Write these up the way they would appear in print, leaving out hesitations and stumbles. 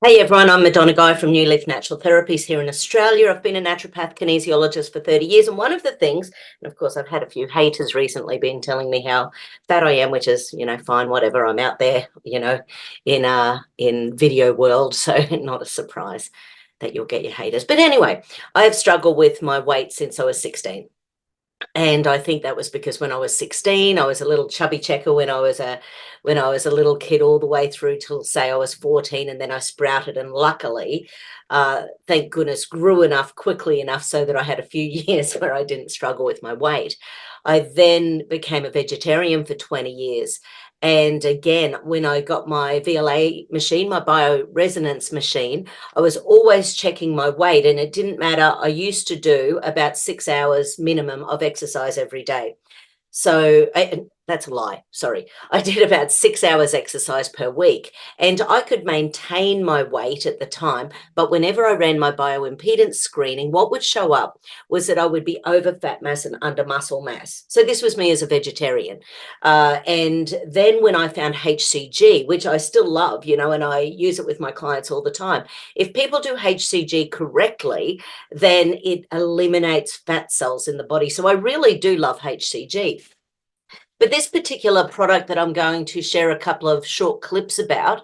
Hey everyone, I'm Madonna Guy from New Leaf Natural Therapies here in Australia. I've been a naturopath kinesiologist for 30 years, and one of the things, and of course I've had a few haters recently been telling me how fat I am, which is, fine, whatever. I'm out there, in video world, so not a surprise that you'll get your haters. But anyway, I have struggled with my weight since I was 16. And I think that was because when I was 16, I was a little chubby checker when I was a little kid, all the way through till, say, I was 14, and then I sprouted, and luckily, thank goodness, grew enough quickly enough so that I had a few years where I didn't struggle with my weight. I then became a vegetarian for 20 years. And again, when I got my VLA machine, my bioresonance machine, I was always checking my weight, and it didn't matter. I used to do about 6 hours minimum of exercise every day. So that's a lie. Sorry. I did about 6 hours exercise per week, and I could maintain my weight at the time. But whenever I ran my bioimpedance screening, what would show up was that I would be over fat mass and under muscle mass. So this was me as a vegetarian. And then when I found HCG, which I still love, and I use it with my clients all the time, if people do HCG correctly, then it eliminates fat cells in the body. So I really do love HCG. But this particular product that I'm going to share a couple of short clips about,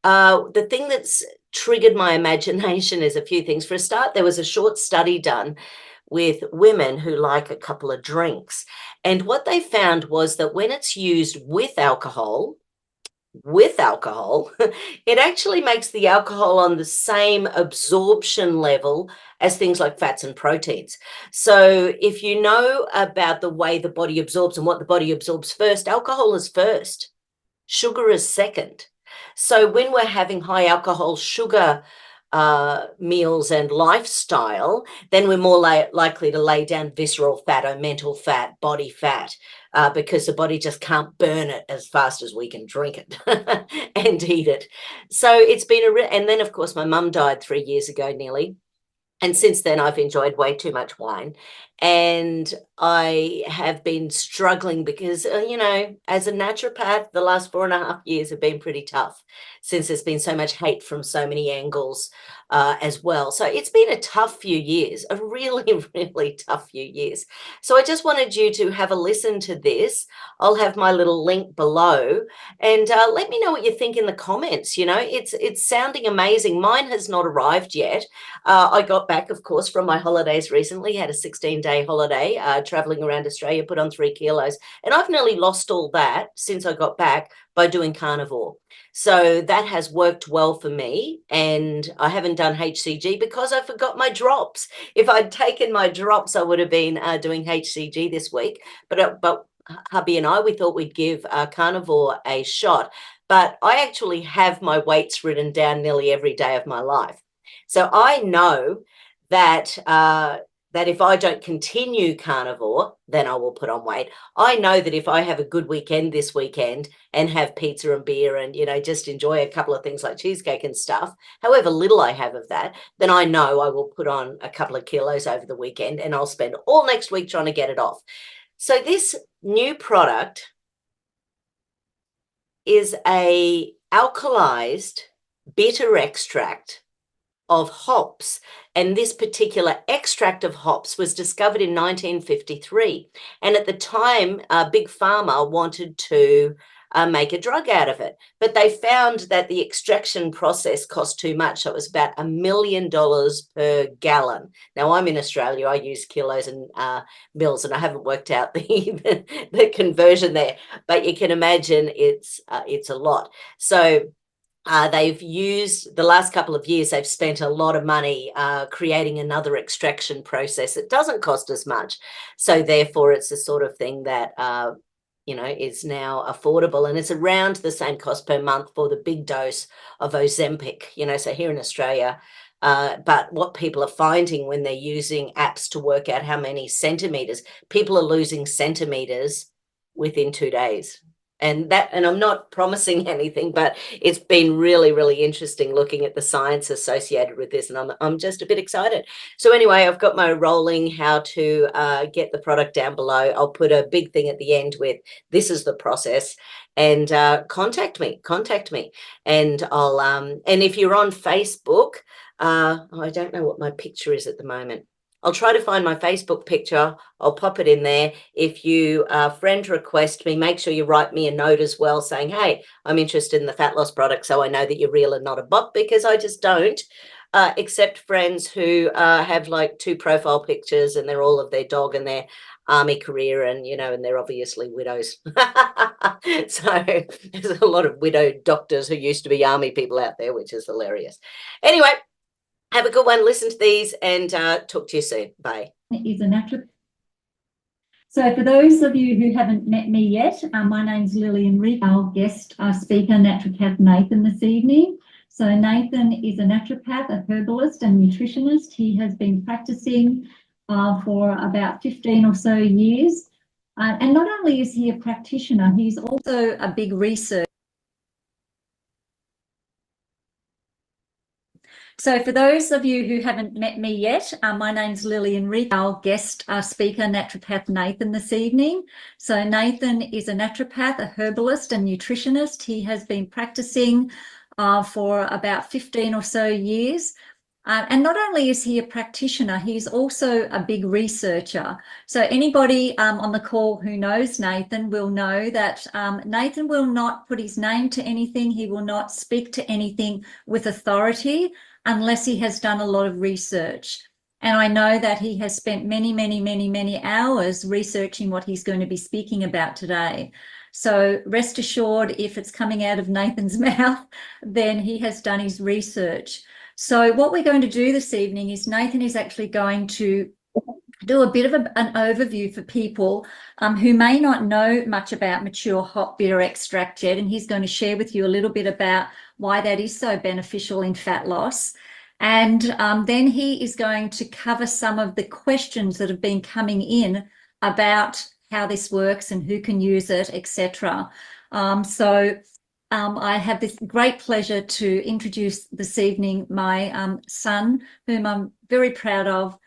the thing that's triggered my imagination is a few things. For a start, there was a short study done with women who like a couple of drinks. And what they found was that when it's used with alcohol, it actually makes the alcohol on the same absorption level as things like fats and proteins. So if you know about the way the body absorbs and what the body absorbs first, alcohol is first, sugar is second. So when we're having high alcohol, sugar meals and lifestyle, then we're more likely to lay down visceral fat or mental fat, body fat, because the body just can't burn it as fast as we can drink it and eat it. So it's been and then of course my mum died 3 years ago nearly. And since then, I've enjoyed way too much wine. And I have been struggling because, as a naturopath, the last 4.5 years have been pretty tough since there's been so much hate from so many angles as well. So it's been a tough few years, a really, really tough few years. So I just wanted you to have a listen to this. I'll have my little link below, and let me know what you think in the comments. It's sounding amazing. Mine has not arrived yet. I got back, of course, from my holidays recently, had a 16-day holiday, traveling around Australia, put on 3 kilos. And I've nearly lost all that since I got back by doing carnivore. So that has worked well for me. And I haven't done HCG because I forgot my drops. If I'd taken my drops, I would have been doing HCG this week. But hubby and I, we thought we'd give carnivore a shot. But I actually have my weights written down nearly every day of my life. So I know that that if I don't continue carnivore, then I will put on weight. I know that if I have a good weekend this weekend and have pizza and beer and, just enjoy a couple of things like cheesecake and stuff, however little I have of that, then I know I will put on a couple of kilos over the weekend, and I'll spend all next week trying to get it off. So this new product is a alkalized bitter extract of hops, and this particular extract of hops was discovered in 1953, and at the time Big Pharma wanted to make a drug out of it, but they found that the extraction process cost too much. So it was about $1 million per gallon. Now I'm in Australia, I use kilos and mils, and I haven't worked out the conversion there, but you can imagine it's a lot. So they've used the last couple of years, they've spent a lot of money creating another extraction process. It doesn't cost as much. So therefore, it's the sort of thing that, is now affordable. And it's around the same cost per month for the big dose of Ozempic, so here in Australia. But what people are finding when they're using apps to work out how many centimeters, people are losing centimeters within 2 days. And I'm not promising anything, but it's been really, really interesting looking at the science associated with this, and I'm just a bit excited. So anyway, I've got my rolling how to get the product down below. I'll put a big thing at the end with this is the process, and contact me, and I'll and if you're on Facebook, I don't know what my picture is at the moment. I'll try to find my Facebook picture. I'll pop it in there. If you friend request me, make sure you write me a note as well saying, hey, I'm interested in the fat loss product, so I know that you're real and not a bot, because I just don't accept friends who have like 2 profile pictures and they're all of their dog and their army career, and and they're obviously widows. So there's a lot of widowed doctors who used to be army people out there, which is hilarious. Anyway, have a good one. Listen to these and talk to you soon. Bye. Is a naturopath. So for those of you who haven't met me yet, my name's Lillian Reed. Our guest speaker, naturopath Nathan, this evening. So Nathan is a naturopath, a herbalist and nutritionist. He has been practicing for about 15 or so years. And not only is he a practitioner, he's also a big researcher. So for those of you who haven't met me yet, my name's Lillian Reed. Our guest speaker, naturopath Nathan, this evening. So Nathan is a naturopath, a herbalist and nutritionist. He has been practicing for about 15 or so years. And not only is he a practitioner, he's also a big researcher. So anybody on the call who knows Nathan will know that Nathan will not put his name to anything. He will not speak to anything with authority unless he has done a lot of research. And I know that he has spent many hours researching what he's going to be speaking about today. So rest assured, if it's coming out of Nathan's mouth, then he has done his research. So what we're going to do this evening is Nathan is actually going to do a bit of an overview for people who may not know much about mature hop bitter extract yet, and he's going to share with you a little bit about why that is so beneficial in fat loss. And then he is going to cover some of the questions that have been coming in about how this works and who can use it, etc. I have this great pleasure to introduce this evening my son, whom I'm very proud of,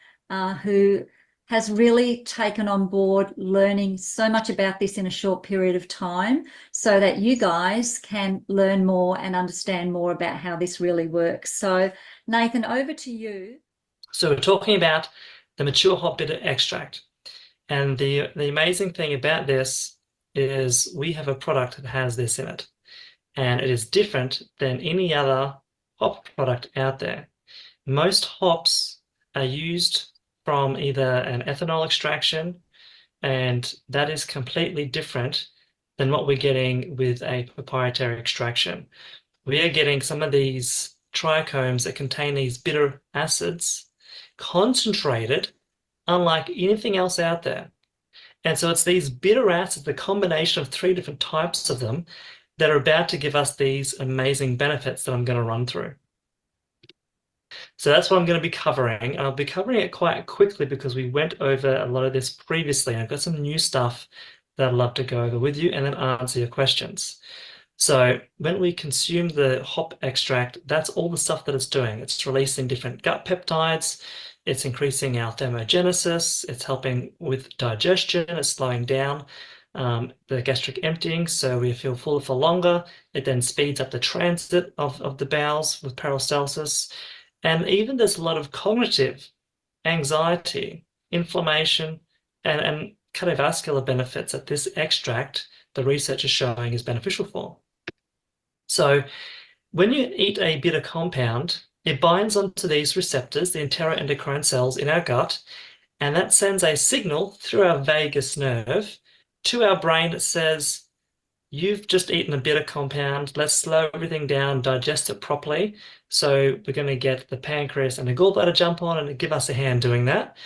who has really taken on board learning so much about this in a short period of time so that you guys can learn more and understand more about how this really works. So Nathan, over to you. So we're talking about the mature hop bitter extract. And the amazing thing about this is we have a product that has this in it. And it is different than any other hop product out there. Most hops are used from either an ethanol extraction, and that is completely different than what we're getting with a proprietary extraction. We are getting some of these trichomes that contain these bitter acids concentrated, unlike anything else out there. And so it's these bitter acids, the combination of 3 different types of them, that are about to give us these amazing benefits that I'm going to run through. So that's what I'm going to be covering. I'll be covering it quite quickly because we went over a lot of this previously. I've got some new stuff that I'd love to go over with you and then answer your questions. So when we consume the hop extract, that's all the stuff that it's doing. It's releasing different gut peptides. It's increasing our thermogenesis. It's helping with digestion. It's slowing down the gastric emptying, so we feel fuller for longer. It then speeds up the transit of the bowels with peristalsis. And even there's a lot of cognitive anxiety, inflammation, and cardiovascular benefits that this extract, the research is showing, is beneficial for. So when you eat a bitter compound, it binds onto these receptors, the enteroendocrine cells in our gut, and that sends a signal through our vagus nerve to our brain that says, you've just eaten a bitter compound, let's slow everything down, digest it properly. So we're going to get the pancreas and the gallbladder jump on and give us a hand doing that.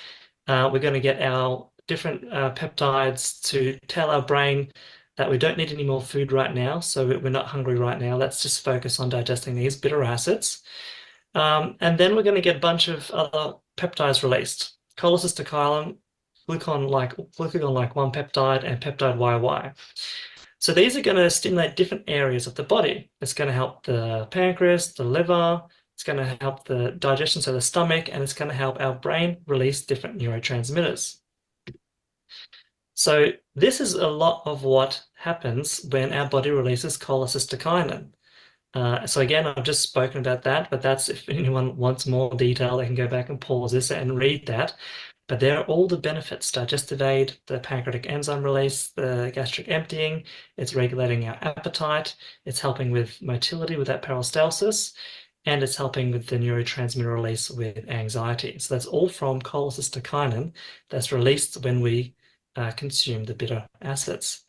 We're going to get our different peptides to tell our brain that we don't need any more food right now, so we're not hungry right now. Let's just focus on digesting these bitter acids. And then we're going to get a bunch of other peptides released. Cholecystokylin, glucagon-like 1 peptide, and peptide YY. So these are going to stimulate different areas of the body. It's going to help the pancreas, the liver, it's going to help the digestion, so the stomach, and it's going to help our brain release different neurotransmitters. So this is a lot of what happens when our body releases cholecystokinin. So again, I've just spoken about that, but that's if anyone wants more detail, they can go back and pause this and read that. But there are all the benefits: digestive aid, the pancreatic enzyme release, the gastric emptying, it's regulating our appetite, it's helping with motility with that peristalsis, and it's helping with the neurotransmitter release with anxiety. So that's all from cholecystokinin that's released when we consume the bitter acids.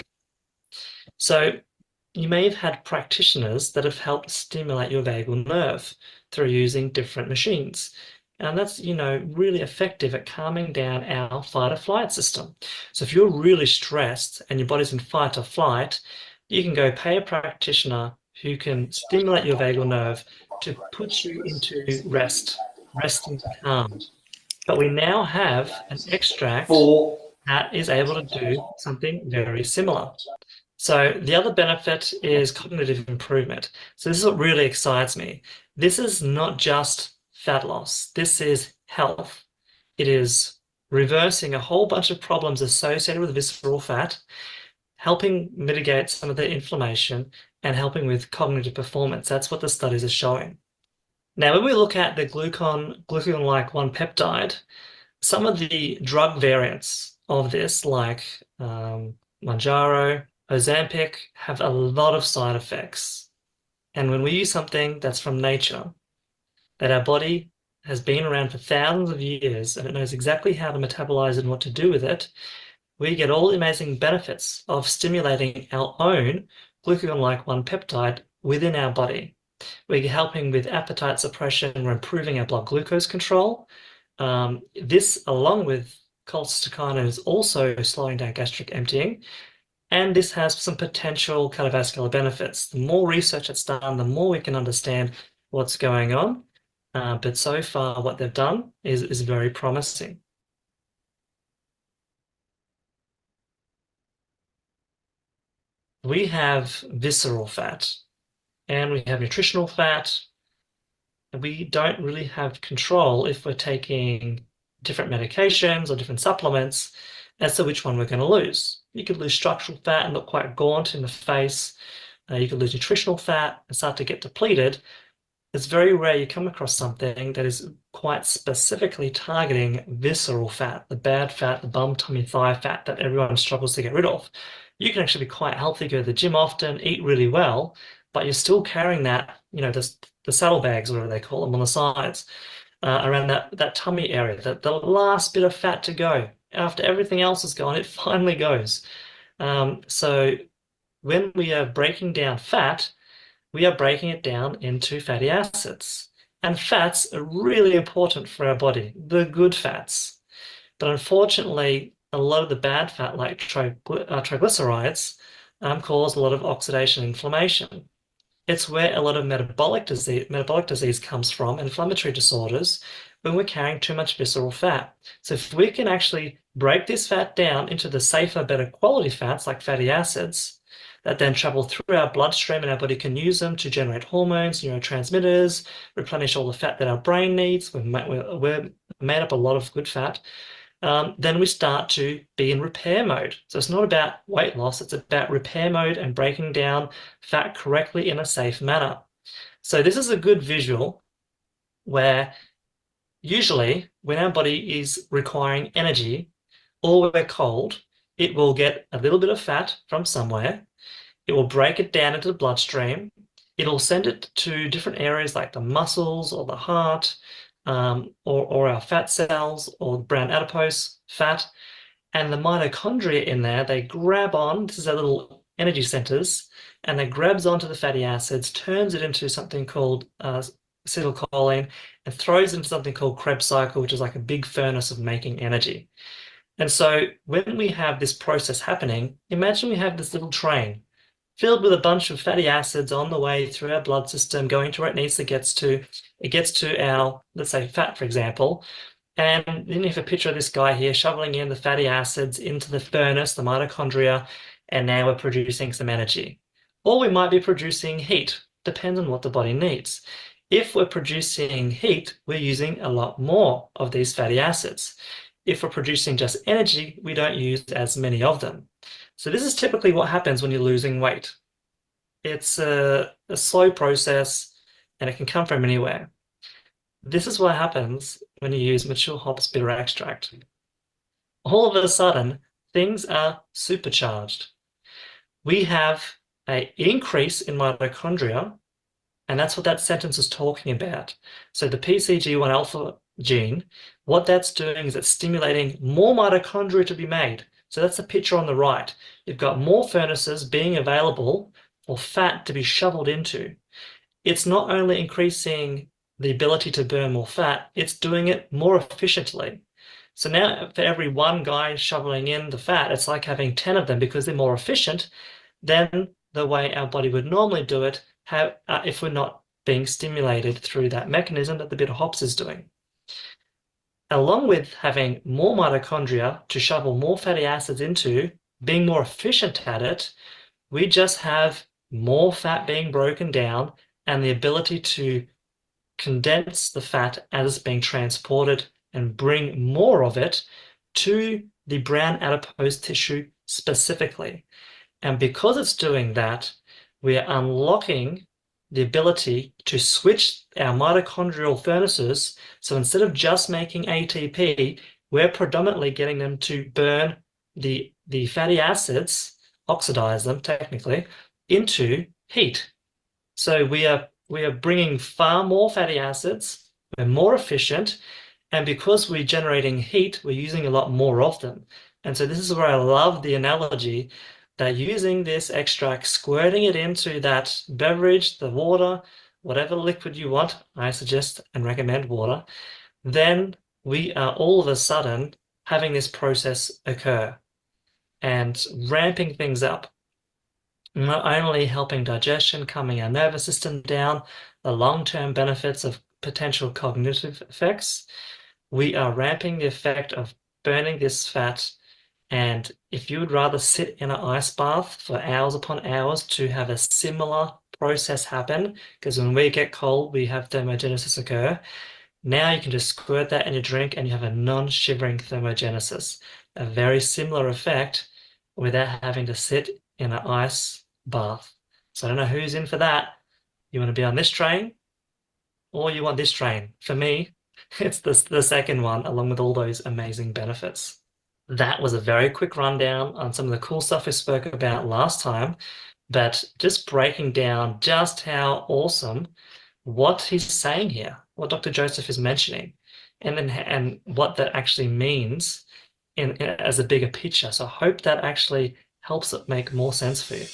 So you may have had practitioners that have helped stimulate your vagal nerve through using different machines. And that's, really effective at calming down our fight or flight system. So if you're really stressed and your body's in fight or flight, you can go pay a practitioner who can stimulate your vagal nerve to put you into rest and calm. But we now have an extract that is able to do something very similar. So the other benefit is cognitive improvement. So this is what really excites me. This is not just fat loss. This is health. It is reversing a whole bunch of problems associated with visceral fat, helping mitigate some of the inflammation, and helping with cognitive performance. That's what the studies are showing. Now, when we look at the glucagon-like 1 peptide, some of the drug variants of this, like Mounjaro, Ozempic, have a lot of side effects. And when we use something that's from nature, that our body has been around for thousands of years and it knows exactly how to metabolize it and what to do with it, we get all the amazing benefits of stimulating our own glucagon-like 1 peptide within our body. We're helping with appetite suppression, we're improving our blood glucose control. This, along with cholecystokinin, is also slowing down gastric emptying. And this has some potential cardiovascular benefits. The more research that's done, the more we can understand what's going on. But so far, what they've done is very promising. We have visceral fat and we have nutritional fat. We don't really have control if we're taking different medications or different supplements as to which one we're going to lose. You could lose structural fat and look quite gaunt in the face. You could lose nutritional fat and start to get depleted. It's very rare you come across something that is quite specifically targeting visceral fat, the bad fat, the bum, tummy, thigh fat that everyone struggles to get rid of. You can actually be quite healthy, go to the gym often, eat really well, but you're still carrying that, the saddlebags, whatever they call them, on the sides, around that tummy area, the last bit of fat to go. After everything else is gone, it finally goes. So when we are breaking down fat, we are breaking it down into fatty acids. And fats are really important for our body, the good fats. But unfortunately, a lot of the bad fat, like triglycerides, cause a lot of oxidation and inflammation. It's where a lot of metabolic disease comes from, inflammatory disorders, when we're carrying too much visceral fat. So if we can actually break this fat down into the safer, better quality fats like fatty acids that then travel through our bloodstream and our body can use them to generate hormones, neurotransmitters, replenish all the fat that our brain needs. We're made up a lot of good fat. Then we start to be in repair mode. So it's not about weight loss, it's about repair mode and breaking down fat correctly in a safe manner. So this is a good visual where usually when our body is requiring energy or we're cold, it will get a little bit of fat from somewhere. It will break it down into the bloodstream. It'll send it to different areas like the muscles or the heart, or our fat cells or brown adipose fat. And the mitochondria in there, they grab on, this is our little energy centers, and they grabs onto the fatty acids, turns it into something called acetylcholine, and throws it into something called Krebs cycle, which is like a big furnace of making energy. And so when we have this process happening, imagine we have this little train filled with a bunch of fatty acids on the way through our blood system, going to where it needs to get to. It gets to our, let's say, fat, for example. And then you have a picture of this guy here shoveling in the fatty acids into the furnace, the mitochondria, and now we're producing some energy. Or we might be producing heat, depends on what the body needs. If we're producing heat, we're using a lot more of these fatty acids. If we're producing just energy, we don't use as many of them. So this is typically what happens when you're losing weight. It's a slow process, and it can come from anywhere. This is what happens when you use mature hops bitter extract. All of a sudden, things are supercharged. We have an increase in mitochondria, and that's what that sentence is talking about. So the PCG1 alpha gene, what that's doing is it's stimulating more mitochondria to be made. So that's the picture on the right. You've got more furnaces being available for fat to be shoveled into. It's not only increasing the ability to burn more fat, it's doing it more efficiently. So now for every one guy shoveling in the fat, it's like having 10 of them because they're more efficient than the way our body would normally do it if we're not being stimulated through that mechanism that the bitter hops is doing. Along with having more mitochondria to shovel more fatty acids into, being more efficient at it, we just have more fat being broken down and the ability to condense the fat as it's being transported and bring more of it to the brown adipose tissue specifically. And because it's doing that, we are unlocking the ability to switch our mitochondrial furnaces. So instead of just making ATP, we're predominantly getting them to burn the fatty acids, oxidize them technically, into heat. So we are bringing far more fatty acids, we're more efficient, and because we're generating heat, we're using a lot more of them. And so this is where I love the analogy that using this extract, squirting it into that beverage, the water, whatever liquid you want, I suggest and recommend water, then we are all of a sudden having this process occur and ramping things up. Not only helping digestion, calming our nervous system down, the long-term benefits of potential cognitive effects, we are ramping the effect of burning this fat. And if you would rather sit in an ice bath for hours upon hours to have a similar process happen, because when we get cold, we have thermogenesis occur, now you can just squirt that in your drink and you have a non-shivering thermogenesis, a very similar effect without having to sit in an ice bath. So I don't know who's in for that. You want to be on this train or you want this train? For me, it's the second one, along with all those amazing benefits. That was a very quick rundown on some of the cool stuff we spoke about last time, but just breaking down just how awesome what he's saying here, what Dr. Joseph is mentioning, and what that actually means as a bigger picture. So I hope that actually helps it make more sense for you.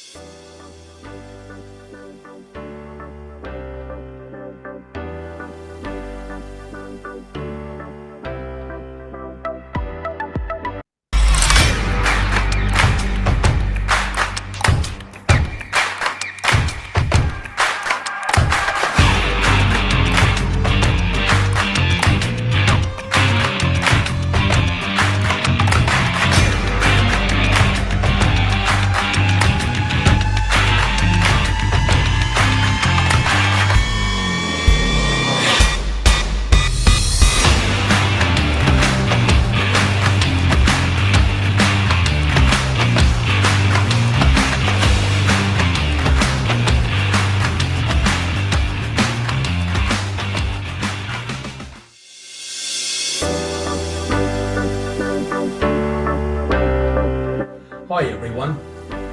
Hi everyone.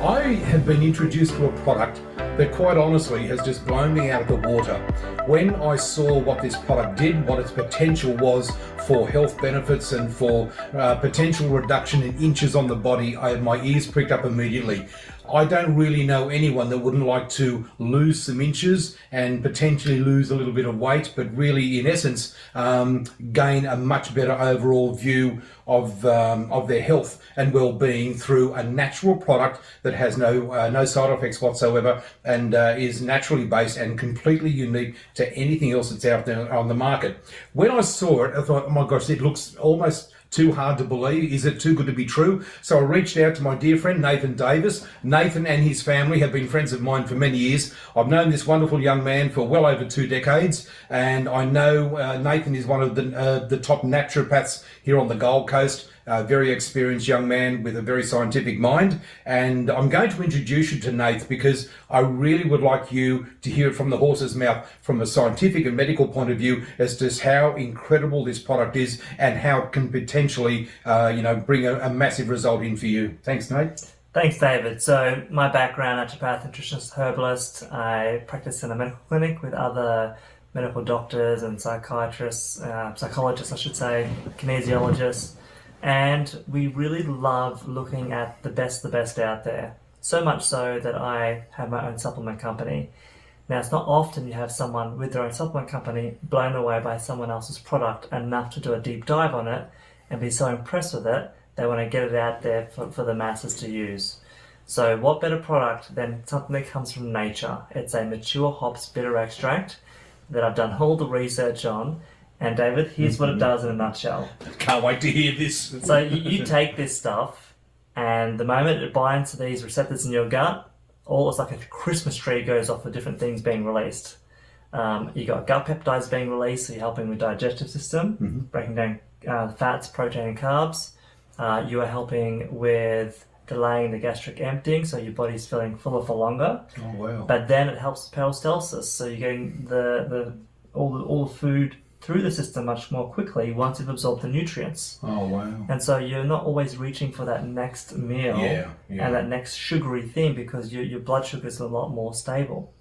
I have been introduced to a product that quite honestly has just blown me out of the water. When I saw what this product did, what its potential was for health benefits and for potential reduction in inches on the body, my ears pricked up immediately. I don't really know anyone that wouldn't like to lose some inches and potentially lose a little bit of weight, but really in essence gain a much better overall view of their health and well-being through a natural product that has no side effects whatsoever and is naturally based and completely unique to anything else that's out there on the market. When I saw it, I thought, oh my gosh, it looks almost too hard to believe? Is it too good to be true? So I reached out to my dear friend Nathan Davis. Nathan and his family have been friends of mine for many years. I've known this wonderful young man for well over 2 decades, and I know Nathan is one of the top naturopaths here on the Gold Coast. A very experienced young man with a very scientific mind, and I'm going to introduce you to Nath because I really would like you to hear it from the horse's mouth from a scientific and medical point of view as to how incredible this product is and how it can potentially bring a massive result in for you. Thanks, Nate. Thanks, David. So my background, naturopath, nutritionist, herbalist. I practice in a medical clinic with other medical doctors and psychiatrists, psychologists, I should say, kinesiologists. And we really love looking at the best out there. So much so that I have my own supplement company. Now, it's not often you have someone with their own supplement company blown away by someone else's product enough to do a deep dive on it and be so impressed with it, they want to get it out there for the masses to use. So what better product than something that comes from nature? It's a mature hops bitter extract that I've done all the research on. And David, here's what it does in a nutshell. Can't wait to hear this. So you take this stuff, and the moment it binds to these receptors in your gut, it's like a Christmas tree goes off with different things being released. You got gut peptides being released, so you're helping with digestive system, breaking down fats, protein, and carbs. You are helping with delaying the gastric emptying, so your body's feeling fuller for longer. Oh wow! But then it helps with peristalsis, so you're getting all the food through the system much more quickly once you've absorbed the nutrients. Oh wow! And so you're not always reaching for that next meal and that next sugary thing because your blood sugar is a lot more stable.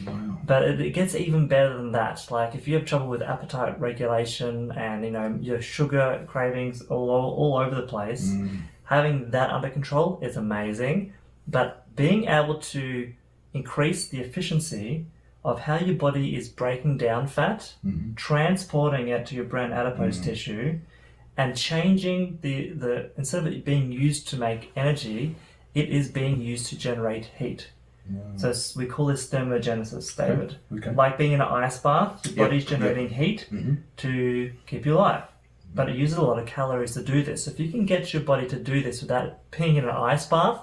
Wow. But it gets even better than that. Like if you have trouble with appetite regulation and your sugar cravings all over the place, having that under control is amazing. But being able to increase the efficiency of how your body is breaking down fat, transporting it to your brain adipose tissue, and changing the instead of it being used to make energy, it is being used to generate heat. So we call this thermogenesis, David. Okay. Like being in an ice bath, your body's generating heat to keep you alive. But it uses a lot of calories to do this. So if you can get your body to do this without being in an ice bath,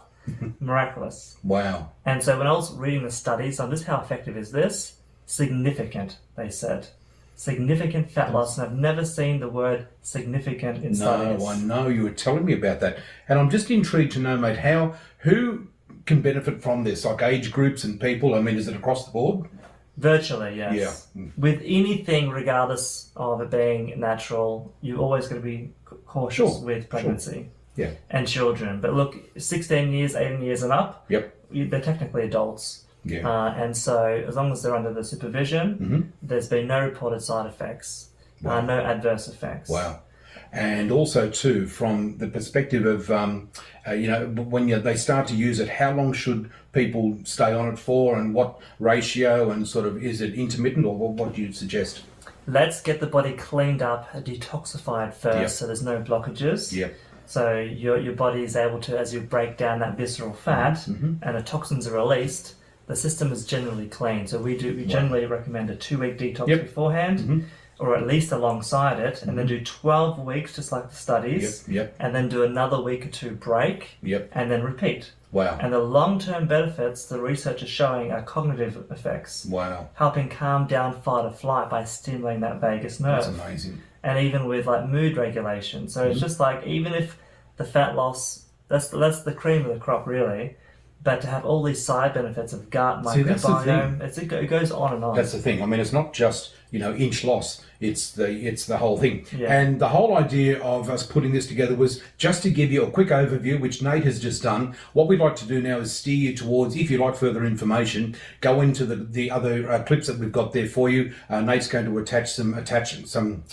miraculous. Wow. And so when I was reading the studies on just how effective is this, significant, they said. Significant fat loss, and I've never seen the word significant in studies. No, I know, you were telling me about that. And I'm just intrigued to know, mate, who can benefit from this? Like age groups and people? I mean, is it across the board? Virtually, yes. Yeah. With anything, regardless of it being natural, you're always going to be cautious with pregnancy. Yeah. And children. But look, 16 years, 18 years and up, they're technically adults. Yeah. And so as long as they're under the supervision, there's been no reported side effects, no adverse effects. Wow. And also too, from the perspective of, when they start to use it, how long should people stay on it for, and what ratio, and sort of, is it intermittent, or what do you suggest? Let's get the body cleaned up, detoxified first, so there's no blockages. Yep. So your body is able to, as you break down that visceral fat and the toxins are released, the system is generally clean. So we generally recommend a 2-week detox beforehand, or at least alongside it, and then do 12 weeks, just like the studies, and then do another week or 2 break, and then repeat. Wow. And the long-term benefits the research is showing are cognitive effects. Wow. Helping calm down fight or flight by stimulating that vagus nerve. That's amazing. And even with like mood regulation. So it's just like, even if the fat loss, that's the cream of the crop really, but to have all these side benefits of gut, microbiome, it goes on and on. That's the thing. I mean, it's not just, inch loss. It's the whole thing. Yeah. And the whole idea of us putting this together was just to give you a quick overview, which Nate has just done. What we'd like to do now is steer you towards, if you'd like further information, go into the other clips that we've got there for you. Nate's going to attach some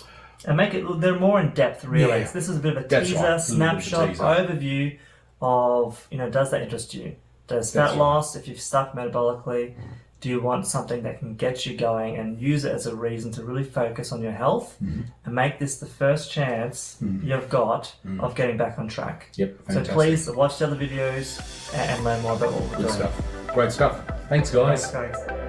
and make it, they're more in depth really. Yeah. So this is a bit of a teaser, snapshot, overview of, does that interest you? Does fat loss, if you're stuck metabolically, do you want something that can get you going and use it as a reason to really focus on your health and make this the first chance you've got of getting back on track? Yep, fantastic. So please watch the other videos and learn more about what we're doing. Good stuff. Great stuff. Thanks, guys. Thanks, guys.